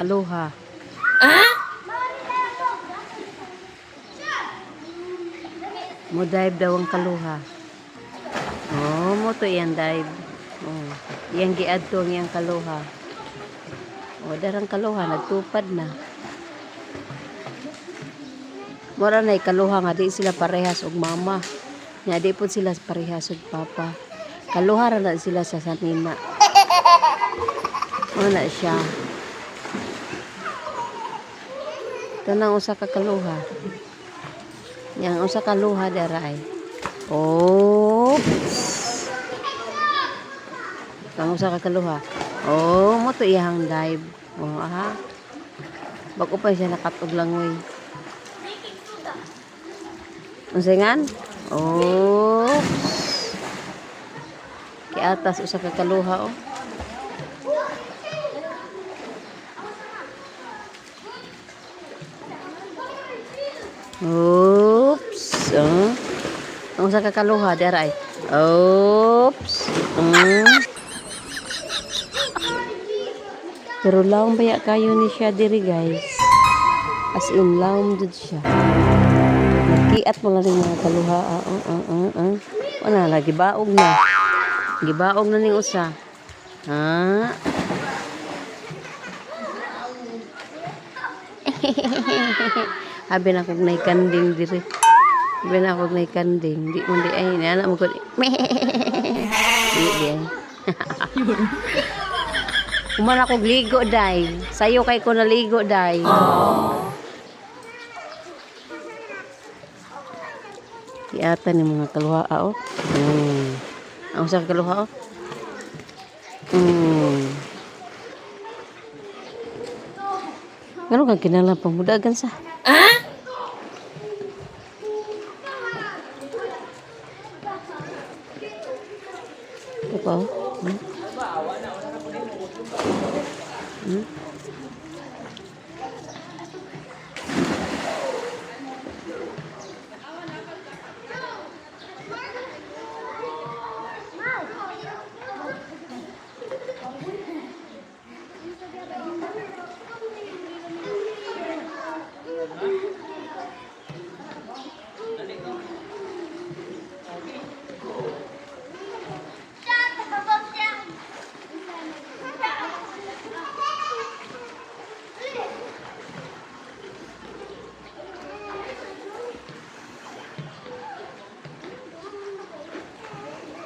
kaluha. Mo dive daw ang kaluha. Oh, mo to iyang dive. Oh, iyang giadto ang iyang kaluha. Oh, darang kaluha nagtupad na. Mura na kaluha nga di sila parehas og mama. Nya di po sila parehas og papa. Kaluha ra na sila sa sanina. Wala siya. Tanang usa ka kaluha. Yang usa ka luha dara ay. Oh. Tanang usa ka kaluha. Oh, mo to iyang dive. Oh, aha. Bago pa siya nakatog langoy. Unsingan? Oh. Kiatas usa ka kaluha oh. Oops. Oh. Ang usa ka kaluha dara ay. Oops. Pero laom baya kayo ni siya diri guys. As in laom jud siya. Nagkiat mo lang rin mga kaluha. Wala na, gibaog na. Gibaog na ning usa. Ha? Habi na kog nay kanding diri. Habi na kog nay kanding. Di mo di ay anak mo ko. Di ay. Kumana kog ligo day. Sayo kay ko naligo day. Tiata ni mga kaluha oh. Ang usa ka kaluha oh. Ngano kang kinahanglan pamudagan sa? Ito pa oh.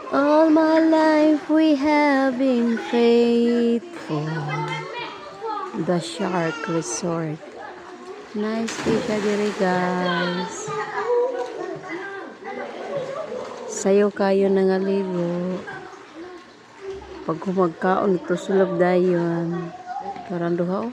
All my life we have been faithful. The Shark Resort. Nice day siya diri guys. Sayo kayo nangaligo. Pag humagkaon ito sulab dayon. Karang duha oh.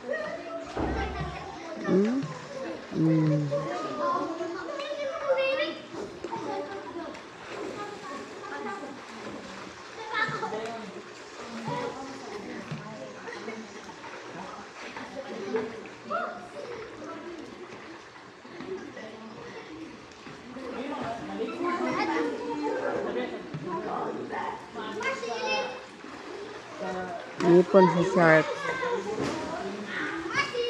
Nipon sa shark.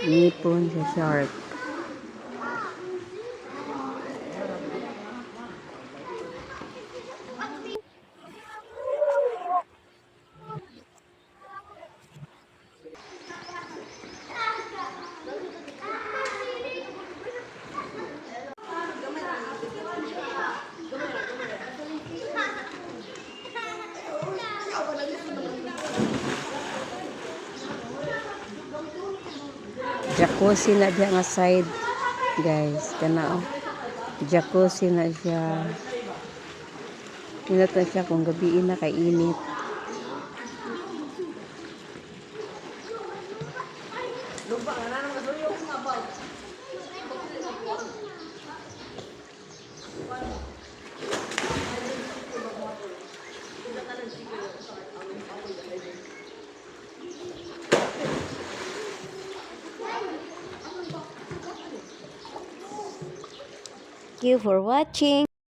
Nipon sa shark. Jacuzzi na diya nga side guys kana oh. Jacuzzi na siya. Inato siya kung gabi na kay init. Thank you for watching.